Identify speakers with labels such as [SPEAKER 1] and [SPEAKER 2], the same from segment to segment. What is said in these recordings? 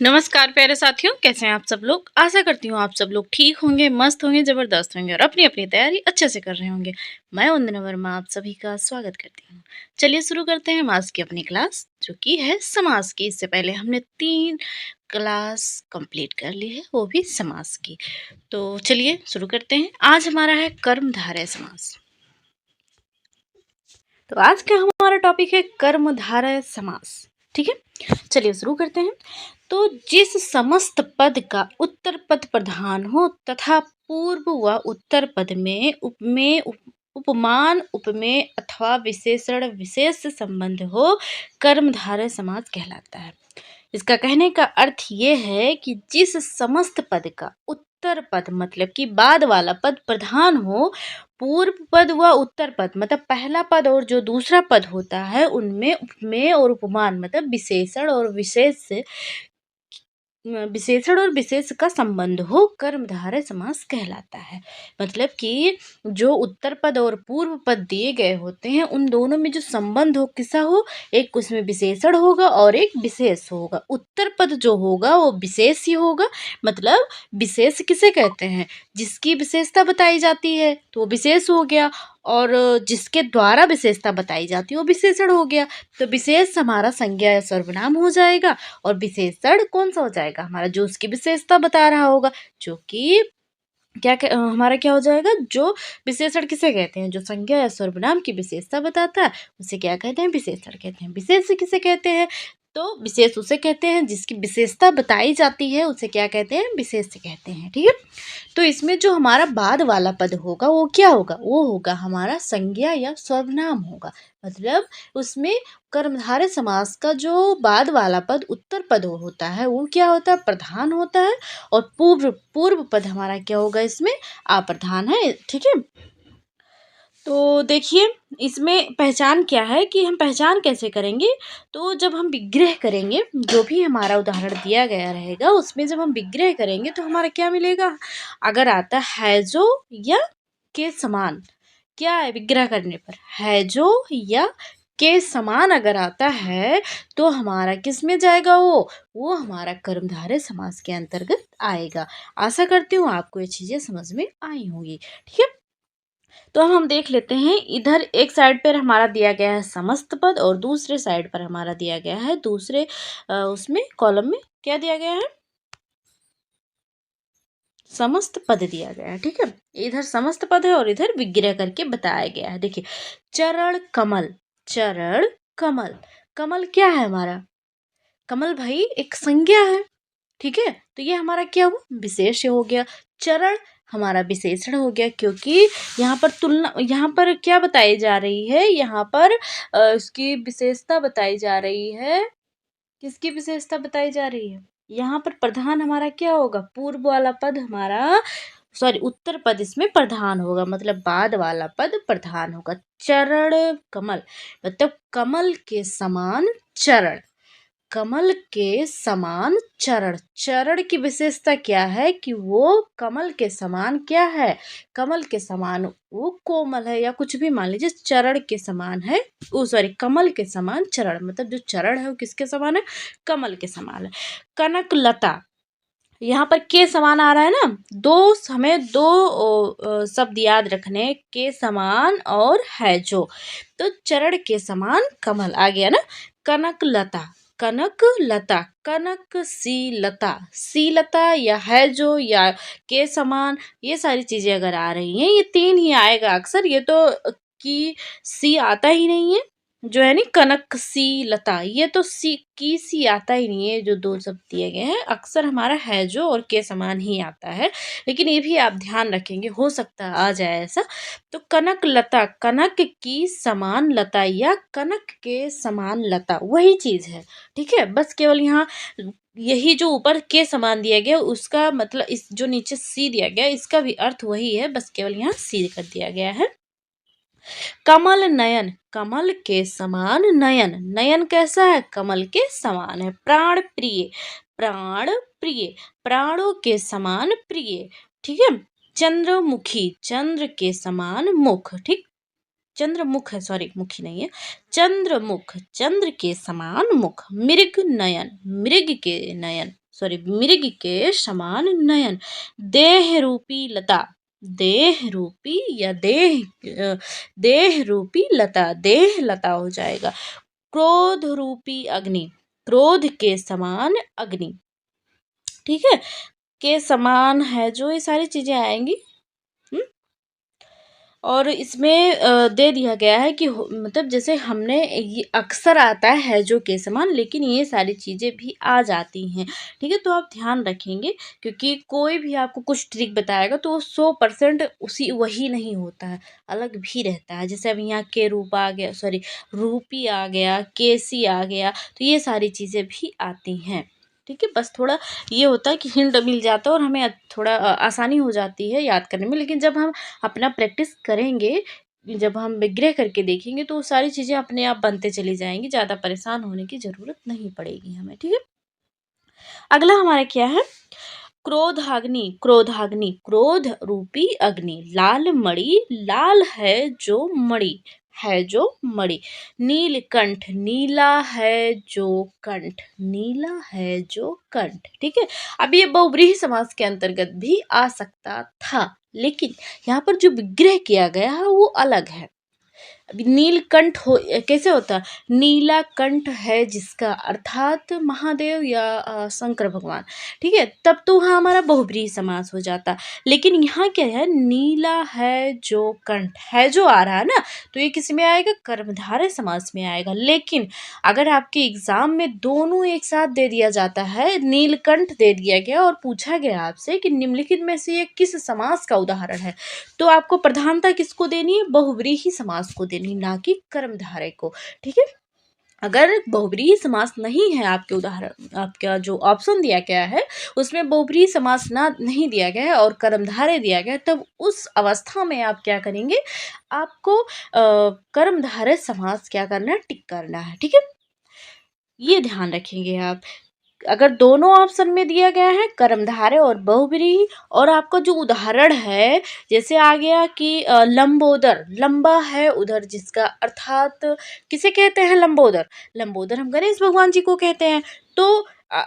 [SPEAKER 1] नमस्कार प्यारे साथियों, कैसे हैं आप सब लोग। आशा करती हूँ आप सब लोग ठीक होंगे, मस्त होंगे, ज़बरदस्त होंगे और अपनी अपनी तैयारी अच्छे से कर रहे होंगे। मैं वंदना वर्मा आप सभी का स्वागत करती हूँ। चलिए शुरू करते हैं हम आज की अपनी क्लास, जो कि है समास की। इससे पहले हमने 3 क्लास कंप्लीट कर ली है, वो भी समास की। तो चलिए शुरू करते हैं। आज हमारा है कर्मधारय समास। तो आज का हमारा टॉपिक है कर्मधारय समास। ठीक है, चलिए शुरू करते हैं। तो जिस समस्त पद का उत्तर पद प्रधान हो तथा पूर्व व उत्तर पद में उपमेय उपमान उपमेय अथवा विशेषण विशेष से संबंध हो, कर्मधारय समास कहलाता है। इसका कहने का अर्थ ये है कि जिस समस्त पद का उत्तर पद मतलब कि बाद वाला पद प्रधान हो, पूर्व पद व उत्तर पद मतलब पहला पद और जो दूसरा पद होता है उनमें उपमेय और उपमान मतलब विशेषण और विशेष का संबंध हो, कर्मधारय समास कहलाता है। मतलब कि जो उत्तर पद और पूर्व पद दिए गए होते हैं उन दोनों में जो संबंध हो, किसा हो, एक उसमें विशेषण होगा और एक विशेष होगा। उत्तर पद जो होगा वो विशेष ही होगा। मतलब विशेष किसे कहते हैं, जिसकी विशेषता बताई जाती है तो वो विशेष हो गया, और जिसके द्वारा विशेषता बताई जाती है वो विशेषण हो गया। तो विशेष हमारा संज्ञा या सर्वनाम हो जाएगा और विशेषण कौन सा हो जाएगा, हमारा जो उसकी विशेषता बता रहा होगा, जो कि हमारा क्या हो जाएगा, जो विशेषण किसे कहते हैं, जो संज्ञा या सर्वनाम की विशेषता बताता है उसे क्या कहते हैं, विशेषण कहते हैं। विशेष किसे कहते हैं, तो विशेष उसे कहते हैं जिसकी विशेषता बताई जाती है, उसे क्या कहते हैं, विशेष कहते हैं। ठीक है, तो इसमें जो हमारा बाद वाला पद होगा वो क्या होगा, वो होगा हमारा संज्ञा या सर्वनाम होगा। मतलब उसमें कर्मधारय समास का जो बाद वाला पद उत्तर पद होता है वो क्या होता है, प्रधान होता है, और पूर्व पूर्व पद हमारा क्या होगा, इसमें अप्रधान है। ठीक है, तो देखिए इसमें पहचान क्या है कि हम पहचान कैसे करेंगे। तो जब हम विग्रह करेंगे, जो भी हमारा उदाहरण दिया गया रहेगा उसमें जब हम विग्रह करेंगे तो हमारा क्या मिलेगा, अगर आता है जो या के समान, क्या है विग्रह करने पर, है जो या के समान अगर आता है तो हमारा किस में जाएगा, वो हमारा कर्मधारय समास के अंतर्गत आएगा। आशा करती हूँ आपको ये चीजें समझ में आई होंगी। ठीक है, तो हम देख लेते हैं। इधर एक साइड पर हमारा दिया गया है समस्त पद और दूसरे साइड पर हमारा दिया गया है दूसरे उसमें कॉलम में क्या दिया गया है, समस्त पद दिया गया है। ठीक है, इधर समस्त पद है और इधर विग्रह करके बताया गया है। देखिए चरण कमल, चरण कमल, कमल क्या है हमारा, कमल भाई एक संज्ञा है। ठीक है, तो ये हमारा क्या हुआ, विशेष हो गया। चरण हमारा विशेषण हो गया, क्योंकि यहाँ पर तुलना, यहाँ पर क्या बताई जा रही है, यहाँ पर उसकी विशेषता बताई जा रही है। किसकी विशेषता बताई जा रही है, यहाँ पर प्रधान हमारा क्या होगा, पूर्व वाला पद हमारा, सॉरी उत्तर पद इसमें प्रधान होगा, मतलब बाद वाला पद प्रधान होगा। चरण कमल मतलब कमल के समान चरण, कमल के समान चरण, चरण की विशेषता क्या है कि वो कमल के समान क्या है, कमल के समान वो कोमल है, या कुछ भी मान लीजिए चरण के समान है, ओ सॉरी कमल के समान चरण, मतलब जो चरण है वो किसके समान है, कमल के समान है। कनक लता, यहाँ पर के समान आ रहा है ना, हमें दो शब्द याद रखने, के समान और है जो, तो चरण के समान कमल आ गया ना। कनक लता, कनक लता, कनक सी लता, सी लता या है जो या के समान, ये सारी चीजें अगर आ रही हैं, ये तीन ही आएगा अक्सर, ये तो की सी आता ही नहीं है, जो है नी कनक सी लता, ये तो सी की सी आता ही नहीं है। जो दो शब्द दिए गए हैं अक्सर हमारा है जो और के समान ही आता है, लेकिन ये भी आप ध्यान रखेंगे, हो सकता है आ जाए ऐसा। तो कनक लता, कनक की समान लता या कनक के समान लता वही चीज है। ठीक है, बस केवल यहाँ यही जो ऊपर के समान दिया गया उसका मतलब, इस जो नीचे सी दिया गया इसका भी अर्थ वही है, बस केवल यहाँ सी कर दिया गया है। कमल नयन, कमल के समान नयन, नयन कैसा है, कमल के समान है। प्राण प्रिय, प्राण प्रिय, प्राणों के समान प्रिय। ठीक है, चंद्रमुखी, चंद्र के समान मुख, ठीक, चंद्रमुख है, सॉरी मुखी नहीं है, चंद्रमुख, चंद्र के समान मुख। मृग नयन, मृग के नयन, सॉरी, मृग के समान नयन, देह रूपी लता, देह रूपी या देह रूपी लता, देह लता हो जाएगा। क्रोध रूपी अग्नि, क्रोध के समान अग्नि, ठीक है, के समान है जो, ये सारी चीजें आएंगी। और इसमें दे दिया गया है कि मतलब जैसे हमने ये अक्सर आता है जो के समान, लेकिन ये सारी चीज़ें भी आ जाती हैं, ठीक है। तो आप ध्यान रखेंगे, क्योंकि कोई भी आपको कुछ ट्रिक बताएगा तो वो 100% उसी वही नहीं होता है, अलग भी रहता है। जैसे अब यहाँ के रूप आ गया, सॉरी रूपी आ गया, केसी आ गया, तो ये सारी चीज़ें भी आती हैं, ठीक है। बस थोड़ा ये होता है कि हिंट मिल जाता है और हमें थोड़ा आसानी हो जाती है याद करने में। लेकिन जब हम अपना प्रैक्टिस करेंगे, जब हम विग्रह करके देखेंगे, तो वो सारी चीज़ें अपने आप बनते चली जाएंगी, ज़्यादा परेशान होने की ज़रूरत नहीं पड़ेगी हमें, ठीक है। अगला हमारा क्या है, क्रोधाग्नि, क्रोधाग्नि, क्रोध रूपी अग्नि, लाल मणि, लाल है जो मणि, है जो मणि, नीलकंठ, नीला है जो कंठ, नीला है जो कंठ, ठीक है। अब ये बहुव्रीहि समास के अंतर्गत भी आ सकता था, लेकिन यहाँ पर जो विग्रह किया गया है वो अलग है। अभी नीलकंठ हो कैसे होता, नीला कंठ है जिसका, अर्थात महादेव या शंकर भगवान, ठीक है, तब तो वहाँ हमारा बहुब्रीहि समास हो जाता। लेकिन यहाँ क्या है, नीला है जो कंठ, है जो आ रहा है ना, तो ये किस में आएगा, कर्मधारय समास में आएगा। लेकिन अगर आपके एग्जाम में दोनों एक साथ दे दिया जाता है, नीलकंठ दे दिया गया और पूछा गया आपसे कि निम्नलिखित में से ये किस समास का उदाहरण है, तो आपको प्रधानता किसको देनी है, बहुव्रीहि समास को देनी, ना कि कर्मधारय को, ठीक है। अगर बहुव्रीहि समास नहीं है आपके उदाहरण, आपका जो ऑप्शन दिया गया है उसमें बहुव्रीहि समास ना नहीं दिया गया है और कर्मधारय दिया गया है, तब उस अवस्था में आप क्या करेंगे, आपको कर्मधारय समास क्या करना है, टिक करना है, ठीक है। ये ध्यान रखेंगे आप। अगर दोनों ऑप्शन में दिया गया है कर्मधारय और बहुव्रीहि, और आपका जो उदाहरण है, जैसे आ गया कि लंबोदर, लंबा है उधर जिसका, अर्थात किसे कहते हैं, लंबोदर, लंबोदर हम गणेश भगवान जी को कहते हैं। तो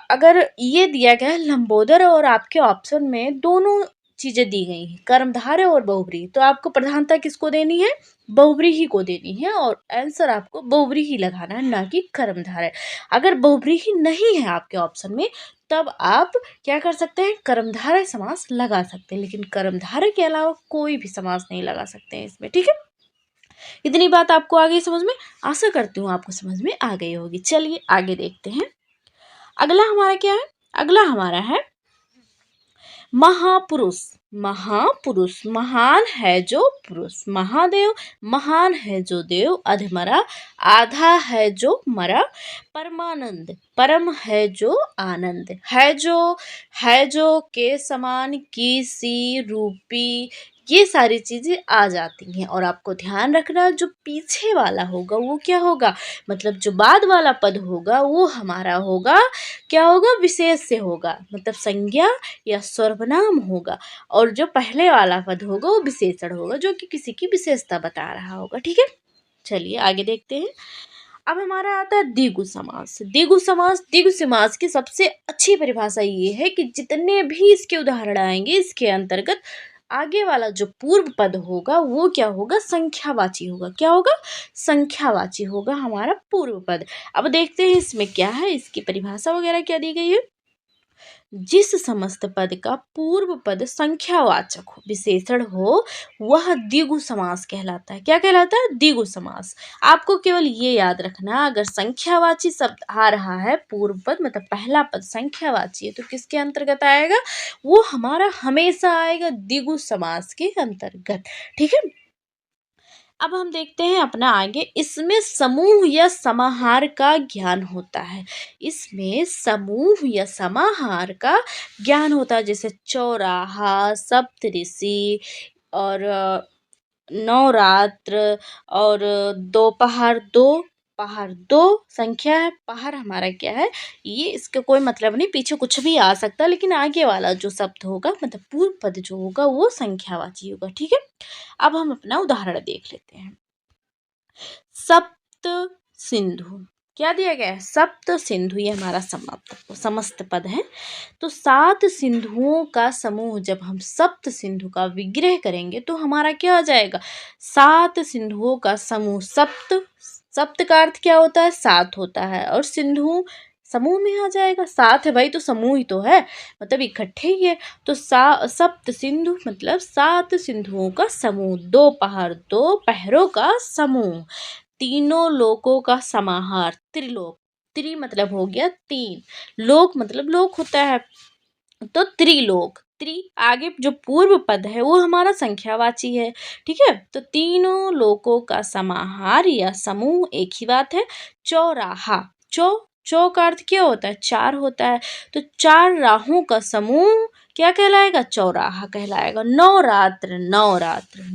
[SPEAKER 1] अगर ये दिया गया है लंबोदर और आपके ऑप्शन में दोनों चीजें दी गई हैं, कर्मधारय और बहुव्रीहि, तो आपको प्रधानता किसको देनी है, बहुव्रीहि को देनी है, और आंसर आपको बहुव्रीहि लगाना है, ना कि कर्मधारय। अगर बहुव्रीहि नहीं है आपके ऑप्शन में, तब आप क्या कर सकते हैं, कर्मधारय समास लगा सकते हैं, लेकिन कर्मधारय के अलावा कोई भी समास नहीं लगा सकते हैं इसमें, ठीक है। इतनी बात आपको आ गई समझ में, आशा करती हूँ आपको समझ में आ गई होगी। चलिए आगे देखते हैं। अगला हमारा क्या है, अगला हमारा है महापुरुष, महापुरुष, महान है जो पुरुष, महादेव, महान है जो देव, अधमरा, आधा है जो मरा, परमानंद, परम है जो आनंद, है जो के समान, की सी रूपी, ये सारी चीजें आ जाती हैं। और आपको ध्यान रखना, जो पीछे वाला होगा वो क्या होगा, मतलब जो बाद वाला पद होगा वो हमारा होगा, क्या होगा, विशेष से होगा, मतलब संज्ञा या सर्वनाम होगा, और जो पहले वाला पद होगा वो विशेषण होगा, जो कि किसी की विशेषता बता रहा होगा, ठीक है। चलिए आगे देखते हैं। अब हमारा आता है द्विगु समास। द्विगु समास, द्विगु समास की सबसे अच्छी परिभाषा ये है कि जितने भी इसके उदाहरण आएंगे इसके अंतर्गत, आगे वाला जो पूर्व पद होगा वो क्या होगा, संख्यावाची होगा, क्या होगा, संख्यावाची होगा हमारा पूर्व पद। अब देखते हैं इसमें क्या है, इसकी परिभाषा वगैरह क्या दी गई है। जिस समस्त पद का पूर्व पद संख्यावाचक हो, विशेषण हो, वह द्विगु समास कहलाता है। क्या कहलाता है, द्विगु समास। आपको केवल ये याद रखना, अगर संख्यावाची शब्द आ रहा है पूर्व पद, मतलब पहला पद संख्यावाची है, तो किसके अंतर्गत आएगा, वो हमारा हमेशा आएगा द्विगु समास के अंतर्गत, ठीक है। अब हम देखते हैं अपना आगे, इसमें समूह या समाहार का ज्ञान होता है, इसमें समूह या समाहार का ज्ञान होता है, जैसे चौराहा, सप्तऋषि, और नवरात्र, और दोपहर, दो पहाड़, दो संख्या है, पहाड़ हमारा क्या है, ये इसका कोई मतलब नहीं, पीछे कुछ भी आ सकता है, लेकिन आगे वाला जो शब्द होगा, मतलब पूर्व पद जो होगा वो संख्यावाची होगा, ठीक है। अब हम अपना उदाहरण देख लेते हैं। सप्त सिंधु, क्या दिया गया है, सप्त सिंधु, ये हमारा समस्त पद है। तो 7 सिंधुओं का समूह जब हम सप्त सिंधु का विग्रह करेंगे तो हमारा क्या आ जाएगा, 7 सिंधुओं का समूह। सप्त, सप्त का अर्थ क्या होता है, 7 होता है, और सिंधु समूह में आ जाएगा, 7 है भाई तो समूह ही तो है, मतलब इकट्ठे ही है। तो सप्त सिंधु मतलब 7 सिंधुओं का समूह, दो पहरों का समूह, तीनों लोकों का समाहार, त्रिलोक, त्रि मतलब हो गया 3, लोक मतलब लोक होता है, तो त्रिलोक, त्रि आगे जो पूर्व पद है वो हमारा संख्यावाची है, ठीक है। तो तीनों लोकों का समाहार या समूह एक ही बात है। चौराहा, चौ का अर्थ क्या होता है, 4 होता है, तो 4 राहों का समूह क्या कहलाएगा, चौराहा कहलाएगा। नवरात्र,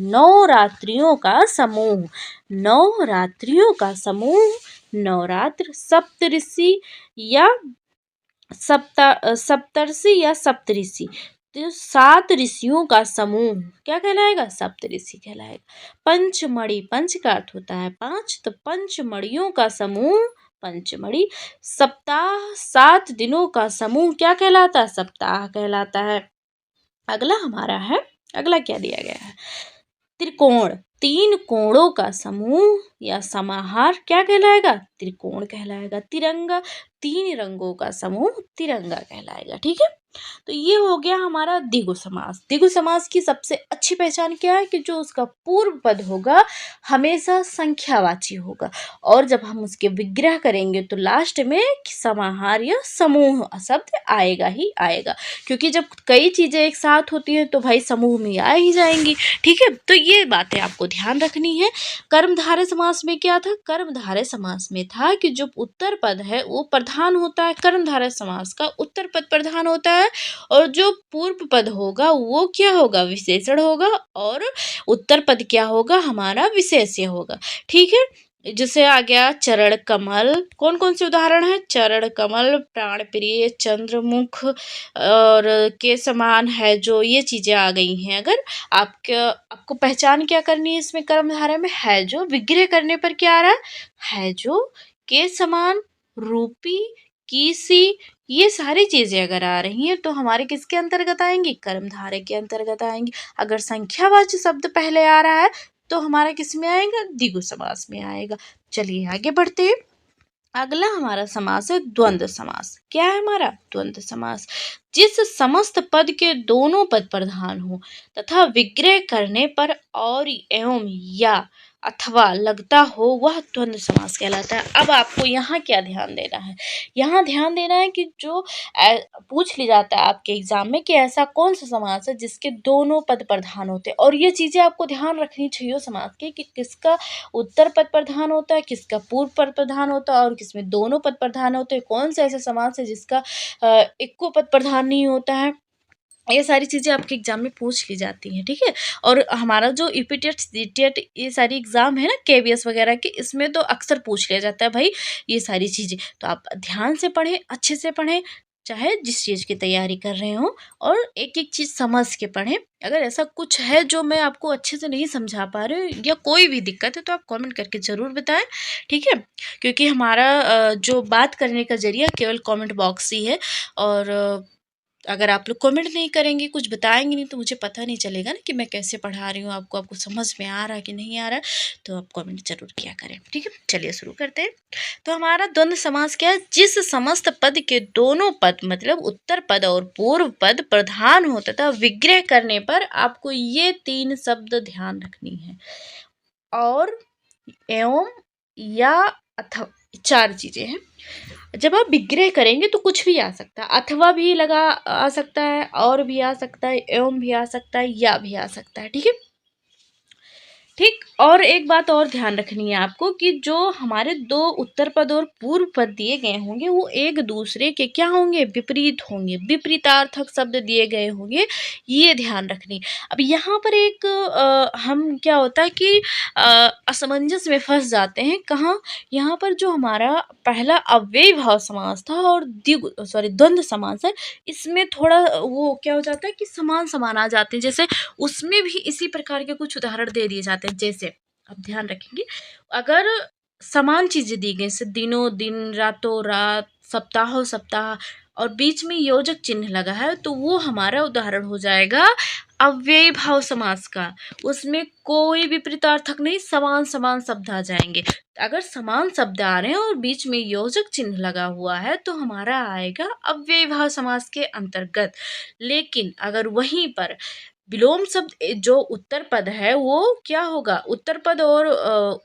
[SPEAKER 1] नवरात्रियों का समूह, नवरात्रियों का समूह नवरात्र। सप्तऋषि या सप्तर्षि या सप्तऋषि, तो 7 ऋषियों का समूह क्या कहलाएगा, सप्तऋषि कहलाएगा। पंचमणि, पंच का अर्थ होता है 5, तो पंचमणियों का समूह पंचमणि। सप्ताह, 7 दिनों का समूह क्या कहलाता है, सप्ताह कहलाता है। अगला हमारा है, अगला क्या दिया गया है, त्रिकोण, 3 कोणों का समूह या समाहार क्या कहलाएगा, त्रिकोण कहलाएगा। तिरंगा, 3 रंगों का समूह तिरंगा कहलाएगा, ठीक है। तो ये हो गया हमारा द्विगु समास। द्विगु समास की सबसे अच्छी पहचान क्या है कि जो उसका पूर्व पद होगा हमेशा संख्यावाची होगा, और जब हम उसके विग्रह करेंगे तो लास्ट में समाहार या समूह शब्द आएगा ही आएगा, क्योंकि जब कई चीजें एक साथ होती हैं तो भाई समूह में आ ही जाएंगी, ठीक है। तो ये बातें आपको ध्यान रखनी है। कर्मधारय समास में क्या था, कर्मधारय समास में था कि जो उत्तर पद है वो प्रधान होता है, कर्मधारय समास का उत्तर पद प्रधान होता है, और जो पूर्व पद होगा वो क्या होगा, विशेषण होगा, और उत्तर पद क्या होगा, हमारा विशेष्य होगा, ठीक है। जैसे आ गया चरण कमल, कौन कौन से उदाहरण है, चरण कमल, प्राण प्रिय, चंद्रमुख, और के समान है जो, ये चीजें आ गई हैं। अगर आपको पहचान क्या करनी है इसमें, कर्मधारय में है जो, विग्रह करने पर क्या आ रहा है जो, के समान, रूपी, कीसी, ये सारी चीजें अगर आ रही हैं तो हमारे किसके अंतर्गत आएंगी, कर्मधारय के अंतर्गत आएंगी। अगर संख्यावाची शब्द पहले आ रहा है तो हमारा किस में आएगा, द्विगु समास में आएगा। चलिए आगे बढ़ते हैं। अगला हमारा समास है द्वंद्व समास। क्या है हमारा, द्वंद्व समास, जिस समस्त पद के दोनों पद प्रधान हो तथा विग्रह करने पर और एवं या अथवा लगता हो वह द्वंद्व समास कहलाता है। अब आपको यहाँ क्या ध्यान देना है, यहाँ ध्यान देना है कि जो पूछ ली जाता है आपके एग्जाम में कि ऐसा कौन सा समास है जिसके दोनों पद प्रधान होते हैं, और ये चीजें आपको ध्यान रखनी चाहिए समास की, कि किसका उत्तर पद प्रधान होता है, किसका पूर्व पद प्रधान होता है, और किसमें दोनों पद प्रधान होते हैं, कौन सा ऐसा समास है जिसका इक्को पद प्रधान नहीं होता है। ये सारी चीज़ें आपके एग्जाम में पूछ ली जाती हैं, ठीक है। और हमारा जो यूपीटेट, सीटेट, ये सारी एग्जाम है ना, केवीएस वगैरह के, इसमें तो अक्सर पूछ लिया जाता है भाई ये सारी चीज़ें। तो आप ध्यान से पढ़ें, अच्छे से पढ़ें, चाहे जिस चीज़ की तैयारी कर रहे हो, और एक एक चीज़ समझ के पढ़ें। अगर ऐसा कुछ है जो मैं आपको अच्छे से नहीं समझा पा रही हूँ या कोई भी दिक्कत है तो आप कमेंट करके ज़रूर बताएं, ठीक है। क्योंकि हमारा जो बात करने का जरिया केवल कमेंट बॉक्स ही है, और अगर आप लोग कमेंट नहीं करेंगे, कुछ बताएंगे नहीं, तो मुझे पता नहीं चलेगा ना कि मैं कैसे पढ़ा रही हूँ आपको समझ में आ रहा है कि नहीं आ रहा है। तो आप कमेंट जरूर किया करें, ठीक है। चलिए शुरू करते हैं। तो हमारा द्वंद्व समास क्या है, जिस समस्त पद के दोनों पद मतलब उत्तर पद और पूर्व पद प्रधान हो तथा विग्रह करने पर आपको ये 3 शब्द ध्यान रखनी है, और एवं या अथवा, 4 चीजें हैं। जब आप विग्रह करेंगे तो कुछ भी आ सकता है, अथवा भी लगा आ सकता है, और भी आ सकता है, एवं भी आ सकता है, या भी आ सकता है, ठीक है। ठीक, और एक बात और ध्यान रखनी है आपको कि जो हमारे 2 उत्तर पद और पूर्व पद दिए गए होंगे वो एक दूसरे के क्या होंगे, विपरीत होंगे, विपरीतार्थक शब्द दिए गए होंगे, ये ध्यान रखनी। अब यहाँ पर एक हम क्या होता है कि असमंजस में फंस जाते हैं, कहाँ, यहाँ पर जो हमारा पहला अव्ययी भाव समास था और द्वंद्व समास है, इसमें थोड़ा वो क्या हो जाता है कि समान समान आ जाते हैं, जैसे उसमें भी इसी प्रकार के कुछ उदाहरण दे दिए जाते हैं। जैसे अब ध्यान रखेंगे, अगर समान चीजें दी गई, जैसे दिनों दिन, रातों रात, सप्ताहों सप्ताह, और बीच में योजक चिन्ह लगा है, तो वो हमारा उदाहरण हो जाएगा अव्ययी भाव समास का। उसमें कोई विपरीतार्थक नहीं, समान समान शब्द आ जाएंगे। अगर समान शब्द आ रहे हैं और बीच में योजक चिन्ह लगा हुआ है तो हमारा आएगा अव्ययी भाव समास के अंतर्गत। लेकिन अगर वहीं पर विलोम शब्द जो उत्तर पद है वो क्या होगा, उत्तर पद और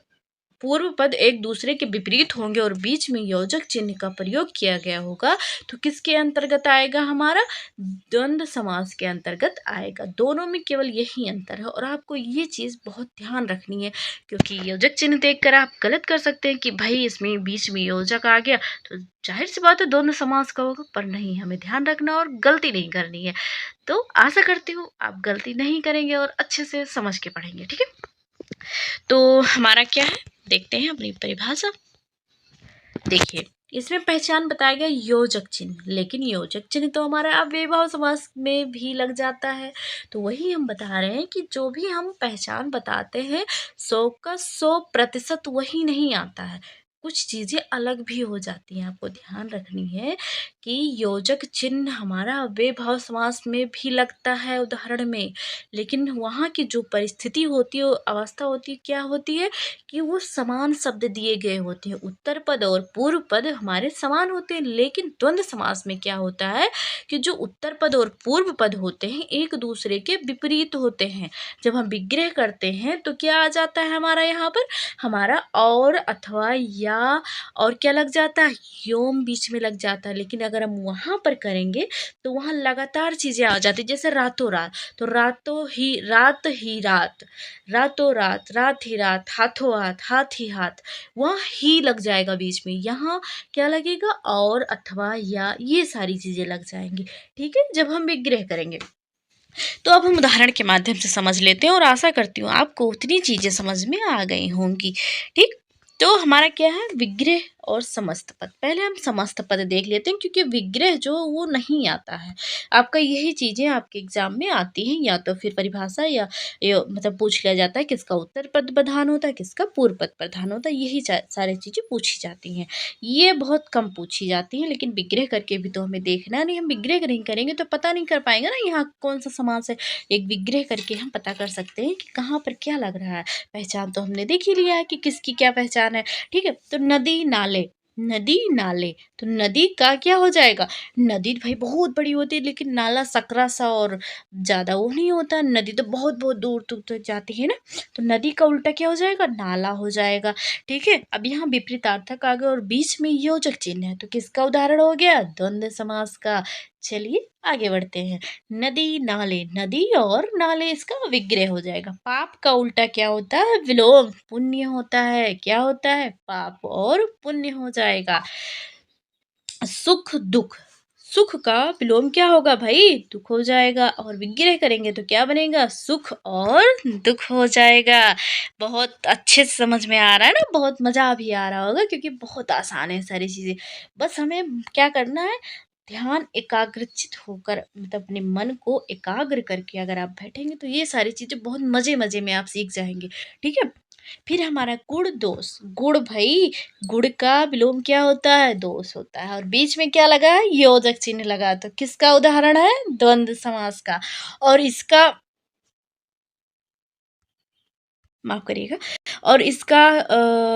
[SPEAKER 1] पूर्व पद एक दूसरे के विपरीत होंगे और बीच में योजक चिन्ह का प्रयोग किया गया होगा, तो किसके अंतर्गत आएगा, हमारा द्वंद्व समास के अंतर्गत आएगा। दोनों में केवल यही अंतर है और आपको ये चीज़ बहुत ध्यान रखनी है, क्योंकि योजक चिन्ह देखकर आप गलत कर सकते हैं कि भाई इसमें बीच में योजक आ गया तो जाहिर सी बात है द्वंद्व समास का होगा, पर नहीं, हमें ध्यान रखना और गलती नहीं करनी है। तो आशा करती हूँ आप गलती नहीं करेंगे और अच्छे से समझ के पढ़ेंगे। ठीक है, तो हमारा क्या है, देखते हैं अपनी परिभाषा। देखिए, इसमें पहचान बताया गया योजक चिन्ह, लेकिन योजक चिन्ह तो हमारा अव्ययी भाव समास में भी लग जाता है। तो वही हम बता रहे हैं कि जो भी हम पहचान बताते हैं 100% वही नहीं आता है, कुछ चीज़ें अलग भी हो जाती हैं। आपको ध्यान रखनी है कि योजक चिन्ह हमारा अव्ययी भाव समास में भी लगता है उदाहरण में, लेकिन वहाँ की जो परिस्थिति होती है, अवस्था होती है, क्या होती है कि वो समान शब्द दिए गए होते हैं। उत्तर पद और पूर्व पद हमारे समान होते हैं, लेकिन द्वंद्व समास में क्या होता है कि जो उत्तर पद और पूर्व पद होते हैं एक दूसरे के विपरीत होते हैं। जब हम विग्रह करते हैं तो क्या आ जाता है हमारा यहाँ पर, हमारा और अथवा या और क्या लग जाता है, योम बीच में लग जाता है। लेकिन अगर हम वहाँ पर करेंगे तो वहाँ लगातार चीज़ें आ जाती, जैसे रातों रात, तो रातों ही रात ही रात, रातों रात, रात ही रात, हाथों हाथ, हाथ ही हाथ, वहाँ ही लग जाएगा बीच में। यहाँ क्या लगेगा, और अथवा या, ये सारी चीज़ें लग जाएंगी। ठीक है, जब हम विग्रह करेंगे। तो अब हम उदाहरण के माध्यम से समझ लेते हैं और आशा करती हूँ आपको उतनी चीज़ें समझ में आ गई होंगी। ठीक, तो हमारा क्या है, विग्रह और समस्त पद। पहले हम समस्त पद देख लेते हैं, क्योंकि विग्रह जो वो नहीं आता है। आपका यही चीज़ें आपके एग्जाम में आती हैं, या तो फिर परिभाषा या मतलब पूछ लिया जाता है किसका उत्तर पद प्रधान होता है, किसका पूर्व पद प्रधान होता है, यही सारी चीज़ें पूछी जाती हैं। ये बहुत कम पूछी जाती हैं, लेकिन विग्रह करके भी तो हमें देखना नहीं, हम विग्रह नहीं करेंगे तो पता नहीं कर पाएंगे ना यहाँ कौन सा समास है। एक विग्रह करके हम पता कर सकते हैं कि कहाँ पर क्या लग रहा है। पहचान तो हमने देख ही लिया है कि किसकी क्या पहचान है। ठीक है, तो नदी नाले, नदी नाले, तो नदी का क्या हो जाएगा, नदी भाई बहुत बड़ी होती है, लेकिन नाला सकरा सा और ज़्यादा वो नहीं होता। नदी तो बहुत बहुत दूर दूर तक जाती है ना, तो नदी का उल्टा क्या हो जाएगा, नाला हो जाएगा। ठीक है, अब यहाँ विपरीतार्थक आ गया और बीच में योजक चिन्ह है, तो किसका उदाहरण हो गया, द्वंद्व समास का। चलिए आगे बढ़ते हैं। नदी नाले, नदी और नाले इसका विग्रह हो जाएगा। पाप का उल्टा क्या होता है, विलोम, पुण्य होता है। क्या होता है, पाप और पुण्य हो जाएगा। सुख दुख, सुख का विलोम क्या होगा भाई, दुख हो जाएगा, और विग्रह करेंगे तो क्या बनेगा, सुख और दुख हो जाएगा। बहुत अच्छे से समझ में आ रहा है ना, बहुत मज़ा भी आ रहा होगा, क्योंकि बहुत आसान है सारी चीज़ें। बस हमें क्या करना है, ध्यान एकाग्रचित होकर, मतलब अपने मन को एकाग्र करके अगर आप बैठेंगे तो ये सारी चीज़ें बहुत मज़े मज़े में आप सीख जाएंगे। ठीक है, फिर हमारा गुण दोष, गुण भाई, गुण का विलोम क्या होता है, दोष होता है, और बीच में क्या लगा है, योजक चिन्ह लगा, तो किसका उदाहरण है, द्वंद्व समास का। और इसका, माफ करिएगा, और इसका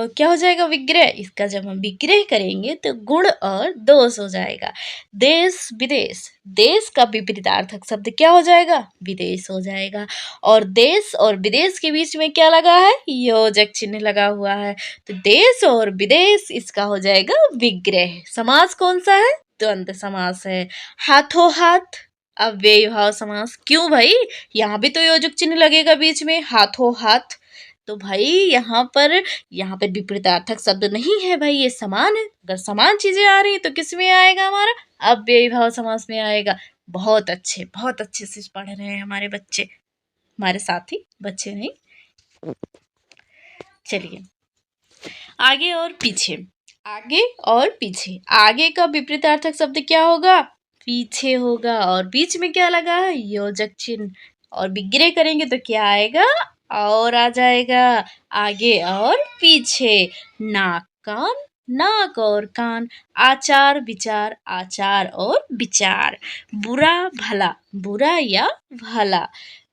[SPEAKER 1] क्या हो जाएगा, विग्रह। इसका जब हम विग्रह करेंगे तो गुण और दोष हो जाएगा। देश विदेश, देश का विपरीतार्थक शब्द क्या हो जाएगा, विदेश हो जाएगा, और देश और विदेश के बीच में क्या लगा है, योजक चिन्ह लगा हुआ है, तो देश और विदेश इसका हो जाएगा विग्रह। समास कौन सा है, द्वंद्व समास है। हाथों हाथ, अव्ययी भाव समास। क्यों भाई, यहाँ भी तो योजक चिन्ह लगेगा बीच में, हाथों हाथ, तो भाई यहाँ पर विपरीतार्थक शब्द नहीं है भाई, ये समान है। अगर समान चीजें आ रही है तो किस में आएगा, हमारा अव्ययी भाव समास में आएगा। बहुत अच्छे से पढ़ रहे हैं हमारे बच्चे, हमारे साथी बच्चे नहीं। चलिए आगे और पीछे, आगे और पीछे, आगे का विपरीतार्थक शब्द क्या होगा, पीछे होगा, और बीच में क्या लगा है, योजक चिन्ह, और विग्रह करेंगे तो क्या आएगा, और आ जाएगा आगे और पीछे, नाक कान, नाक और कान, आचार विचार, आचार और विचार, बुरा भला, बुरा या भला,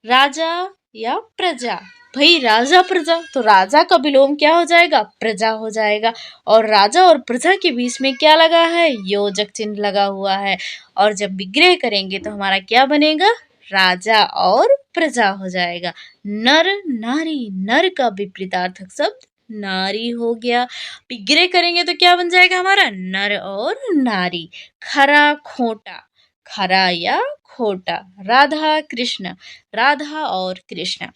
[SPEAKER 1] राजा या प्रजा। भाई राजा प्रजा, तो राजा का विलोम क्या हो जाएगा, प्रजा हो जाएगा। और राजा और प्रजा के बीच में क्या लगा है, योजक चिन्ह लगा हुआ है। और जब विग्रह करेंगे तो हमारा क्या बनेगा, राजा और प्रजा हो जाएगा। नर नारी, नर का विपरीतार्थक शब्द नारी हो गया। विग्रह करेंगे तो क्या बन जाएगा हमारा, नर और नारी। खरा खोटा, खरा या खोटा, राधा कृष्ण, राधा और कृष्ण।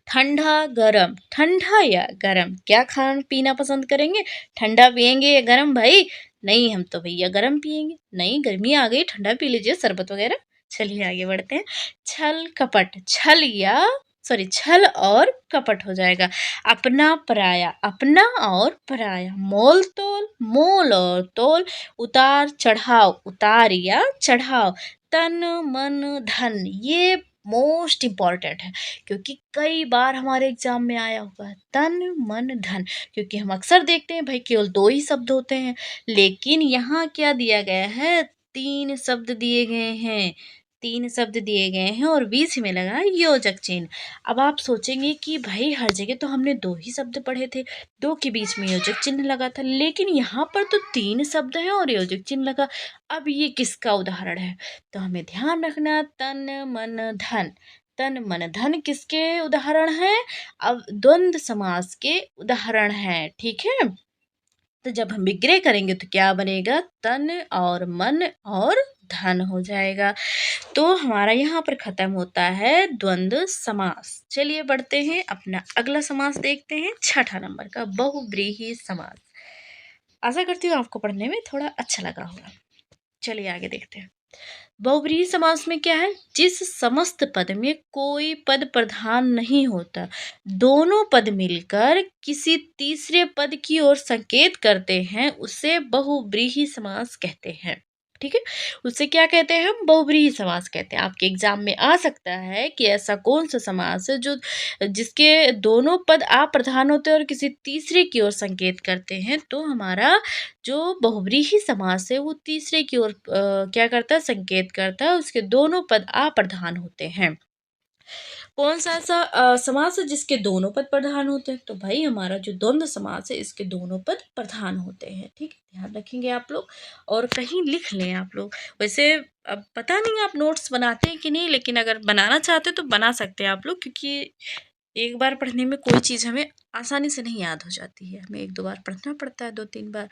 [SPEAKER 1] ठंडा गरम, ठंडा या गरम, क्या खाना पीना पसंद करेंगे, ठंडा पियेंगे या गरम भाई, नहीं हम तो भैया गरम पियेंगे, नहीं गर्मी आ गई ठंडा पी लीजिए शरबत वगैरह। चलिए आगे बढ़ते हैं। छल कपट, छल या सॉरी छल और कपट हो जाएगा। अपना पराया, अपना और पराया, मोल तोल, मोल और तोल, उतार चढ़ाव, उतार या चढ़ाव, तन मन धन, ये मोस्ट इम्पॉर्टेंट है क्योंकि कई बार हमारे एग्जाम में आया हुआ है, तन मन धन। क्योंकि हम अक्सर देखते हैं भाई केवल 2 ही शब्द होते हैं, लेकिन यहाँ क्या दिया गया है, 3 शब्द दिए गए हैं, 3 शब्द दिए गए हैं और बीच में लगा है योजक चिन्ह। अब आप सोचेंगे कि भाई हर जगह तो हमने 2 ही शब्द पढ़े थे, 2 के बीच में योजक चिन्ह लगा था, लेकिन यहाँ पर तो 3 शब्द हैं और योजक चिन्ह लगा। अब ये किसका उदाहरण है, तो हमें ध्यान रखना, तन मन धन, तन मन धन किसके उदाहरण हैं, अब द्वंद्व समास के उदाहरण हैं, ठीक है। तो जब हम विग्रह करेंगे तो क्या बनेगा, तन और मन और धन हो जाएगा। तो हमारा यहाँ पर खत्म होता है द्वंद्व समास। चलिए बढ़ते हैं, अपना अगला समास देखते हैं, 6ठा नंबर का बहुव्रीहि समास। आशा करती हूँ आपको पढ़ने में थोड़ा अच्छा लगा होगा। चलिए आगे देखते हैं। बहुव्रीहि समास में क्या है, जिस समस्त पद में कोई पद प्रधान नहीं होता, दोनों पद मिलकर किसी तीसरे पद की ओर संकेत करते हैं, उसे बहुव्रीहि समास कहते हैं। ठीक है, उसे क्या कहते हैं, हम बहुव्रीहि समास कहते हैं। आपके एग्जाम में आ सकता है कि ऐसा कौन सा समास है जो जिसके दोनों पद अप्रधान होते हैं और किसी तीसरे की ओर संकेत करते हैं, तो हमारा जो बहुव्रीहि समास है वो तीसरे की ओर क्या करता है, संकेत करता है, उसके दोनों पद अप्रधान होते हैं। कौन सा ऐसा समास है जिसके दोनों पद प्रधान होते हैं, तो भाई हमारा जो द्वंद्व समास है इसके दोनों पद प्रधान होते हैं। ठीक है, ध्यान रखेंगे आप लोग और कहीं लिख लें आप लोग। वैसे अब पता नहीं आप नोट्स बनाते हैं कि नहीं, लेकिन अगर बनाना चाहते तो बना सकते हैं आप लोग, क्योंकि एक बार पढ़ने में कोई चीज़ हमें आसानी से नहीं याद हो जाती है, हमें 1-2 बार पढ़ना पड़ता है, 2-3 बार।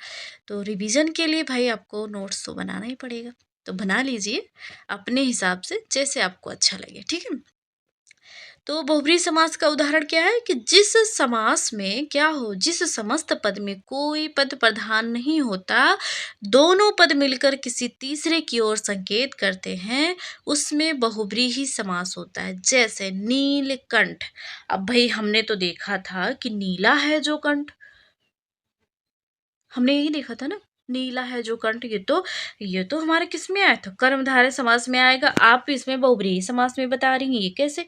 [SPEAKER 1] तो रिवीजन के लिए भाई आपको नोट्स तो बनाना ही पड़ेगा, तो बना लीजिए अपने हिसाब से जैसे आपको अच्छा लगे। ठीक है, तो बहुब्रीहि समास का उदाहरण क्या है कि जिस समास में क्या हो, जिस समस्त पद में कोई पद प्रधान नहीं होता, दोनों पद मिलकर किसी तीसरे की ओर संकेत करते हैं, उसमें बहुब्रीहि समास होता है। जैसे नीलकंठ, अब भाई हमने तो देखा था कि नीला है जो कंठ, हमने यही देखा था ना, नीला है जो कंठ, ये तो हमारे किस में आया था, कर्मधारय समास में आएगा। आप इसमें बहुब्रीहि समास में बता रही हैं, ये कैसे,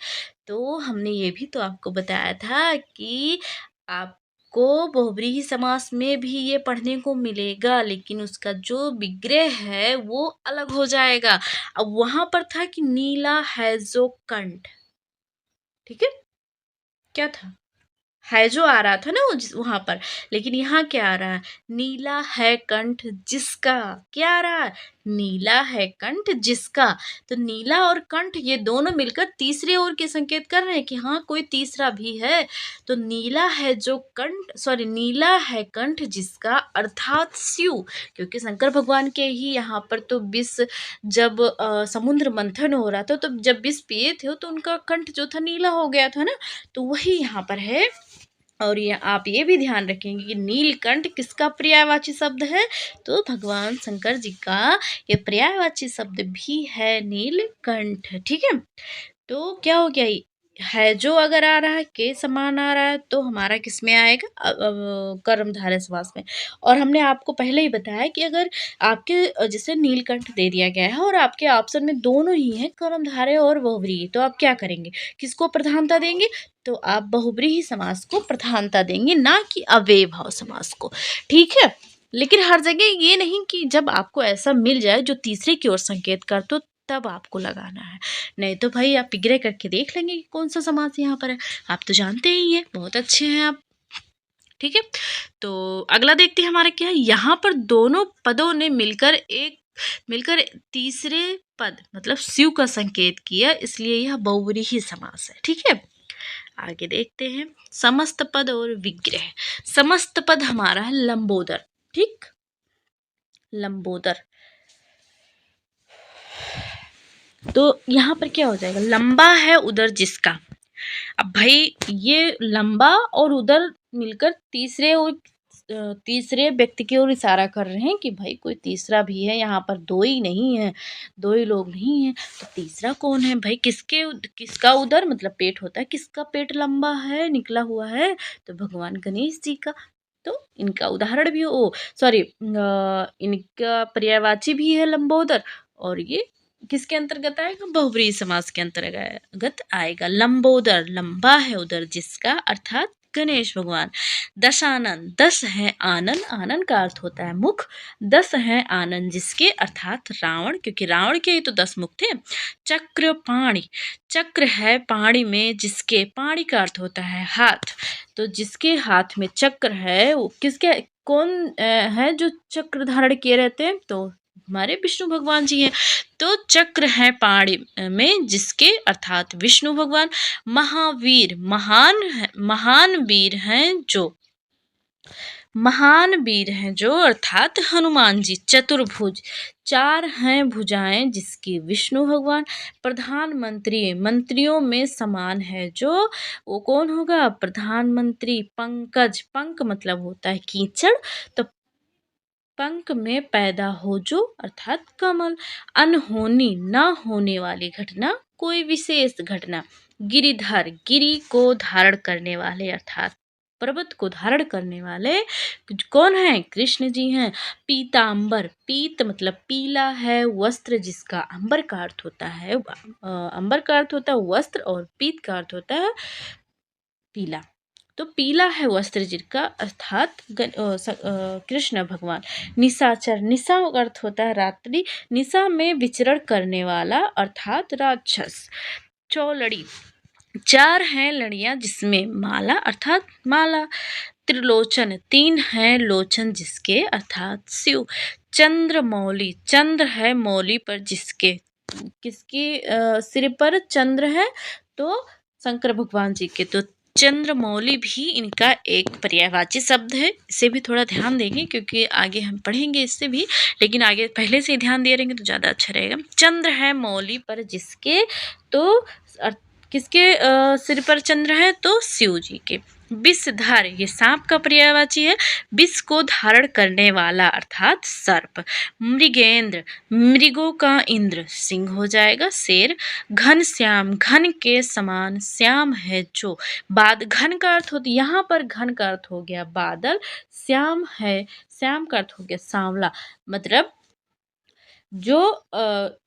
[SPEAKER 1] तो हमने ये भी तो आपको बताया था कि आपको बहुब्रीहि समास में भी ये पढ़ने को मिलेगा, लेकिन उसका जो विग्रह है वो अलग हो जाएगा। अब वहां पर था कि नीला है जो कंठ, ठीक है, क्या था, है जो आ रहा था ना वो वहां पर, लेकिन यहाँ क्या आ रहा है, नीला है कंठ जिसका, क्या आ रहा है, नीला है कंठ जिसका। तो नीला और कंठ ये दोनों मिलकर तीसरे ओर के संकेत कर रहे हैं कि हाँ कोई तीसरा भी है। तो नीला है जो कंठ, सॉरी नीला है कंठ जिसका, अर्थात शिव, क्योंकि शंकर भगवान के ही यहाँ पर तो विष, जब समुद्र मंथन हो रहा था तो जब विष पिए थे तो उनका कंठ जो था नीला हो गया था ना, तो वही यहाँ पर है। और ये आप ये भी ध्यान रखेंगे कि नीलकंठ किसका पर्यायवाची शब्द है, तो भगवान शंकर जी का ये पर्यायवाची शब्द भी है नीलकंठ। ठीक है, तो क्या हो गया, है जो अगर आ रहा है के समान आ रहा है तो हमारा किस में आएगा, कर्मधारय समास में। और हमने आपको पहले ही बताया कि अगर आपके जैसे नीलकंठ दे दिया गया है और आपके ऑप्शन में दोनों ही हैं, कर्मधारय और बहुव्रीहि, तो आप क्या करेंगे, किसको प्रधानता देंगे, तो आप बहुव्रीहि समास को प्रधानता देंगे, ना कि अव्ययभाव समास को। ठीक है, लेकिन हर जगह ये नहीं कि जब आपको ऐसा मिल जाए जो तीसरे की ओर संकेत कर, तो तब आपको लगाना है। नहीं तो भाई आप विग्रह करके देख लेंगे कि कौन सा समास यहाँ पर है। आप तो जानते ही हैं, बहुत अच्छे हैं आप। ठीक है, तो अगला देखते हैं हमारा क्या है। यहाँ पर दोनों पदों ने मिलकर तीसरे पद मतलब शिव का संकेत किया, इसलिए यह बहुव्रीहि समास है। ठीक है, आगे देखते हैं समस्त पद और विग्रह। समस्त पद हमारा है लंबोदर। ठीक, लंबोदर। तो यहाँ पर क्या हो जाएगा, लंबा है उदर जिसका। अब भाई ये लंबा और उदर मिलकर तीसरे व्यक्ति की ओर इशारा कर रहे हैं कि भाई कोई तीसरा भी है, यहाँ पर दो ही नहीं है, दो ही लोग नहीं है, तो तीसरा कौन है भाई, किसका उदर मतलब पेट होता है, किसका पेट लंबा है, निकला हुआ है, तो भगवान गणेश जी का। तो इनका उदाहरण भी इनका पर्यायवाची भी है लंबोदर, और ये किसके अंतर्गत आएगा, बहुव्रीहि समास के अंतर्गत आएगा। लंबोदर, लंबा है उदर जिसका, अर्थात गणेश भगवान। दशानन, दस है आनन, आनन का अर्थ होता है मुख, दस है आनन जिसके, अर्थात रावण, क्योंकि रावण के ही तो 10 मुख थे। चक्र पाणि, चक्र है पाणि में जिसके, पाणि का अर्थ होता है हाथ, तो जिसके हाथ में चक्र है वो किसके, कौन है जो चक्र धारण किए रहते हैं, तो हमारे विष्णु भगवान जी हैं। तो चक्र है पाणि में जिसके, अर्थात विष्णु भगवान। महावीर, महान वीर हैं जो, महान वीर हैं जो, अर्थात हनुमान जी। चतुर्भुज, चार हैं भुजाएं जिसकी, विष्णु भगवान। प्रधानमंत्री, मंत्रियों में समान है जो, वो कौन होगा, प्रधानमंत्री। पंकज, पंक मतलब होता है कीचड़, तो पंख में पैदा हो जो, अर्थात कमल। अनहोनी, न होने वाली घटना, कोई विशेष घटना। गिरिधर, गिरि को धारण करने वाले, अर्थात पर्वत को धारण करने वाले कौन है, कृष्ण जी हैं। पीतांबर, पीत मतलब पीला है, वस्त्र जिसका, अंबर का अर्थ होता है अंबर का अर्थ होता है वस्त्र, और पीत का अर्थ होता है पीला, तो पीला है वस्त्र जिनका, अर्थात कृष्ण भगवान। निशाचर, निशा का अर्थ होता है रात्रि, निशा में विचरण करने वाला, अर्थात राक्षस। चौलड़ी, चार हैं लड़ियां जिसमें, माला अर्थात माला। त्रिलोचन, तीन हैं लोचन जिसके, अर्थात शिव। चंद्रमौली, चंद्र है मौली पर जिसके, किसकी सिर पर चंद्र है, तो शंकर भगवान जी के। तो चंद्रमौली भी इनका एक पर्यायवाची शब्द है, इसे भी थोड़ा ध्यान देंगे क्योंकि आगे हम पढ़ेंगे इससे भी, लेकिन आगे पहले से ही ध्यान दे रहेंगे तो ज़्यादा अच्छा रहेगा। चंद्र है मौली पर जिसके, तो किसके सिर पर चंद्र है, तो शिव जी के। विषधर, ये सांप का पर्यायवाची है, विष को धारण करने वाला, अर्थात सर्प। मृगेंद्र, मृगों का इंद्र, सिंह हो जाएगा शेर। घन श्याम, घन के समान, श्याम है जो। घन का अर्थ होता, यहाँ पर घन का अर्थ हो गया बादल, श्याम है, श्याम का अर्थ हो गया सांवला, मतलब जो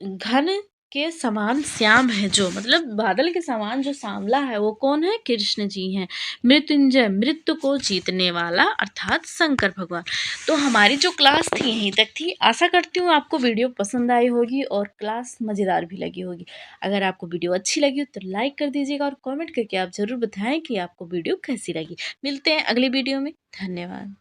[SPEAKER 1] घन के समान श्याम है जो, मतलब बादल के समान जो सांवला है वो कौन है, कृष्ण जी हैं। मृत्युंजय, मृत्यु को जीतने वाला, अर्थात शंकर भगवान। तो हमारी जो क्लास थी यहीं तक थी, आशा करती हूँ आपको वीडियो पसंद आई होगी और क्लास मज़ेदार भी लगी होगी। अगर आपको वीडियो अच्छी लगी हो तो लाइक कर दीजिएगा और कॉमेंट करके आप ज़रूर बताएं कि आपको वीडियो कैसी लगी। मिलते हैं अगली वीडियो में, धन्यवाद।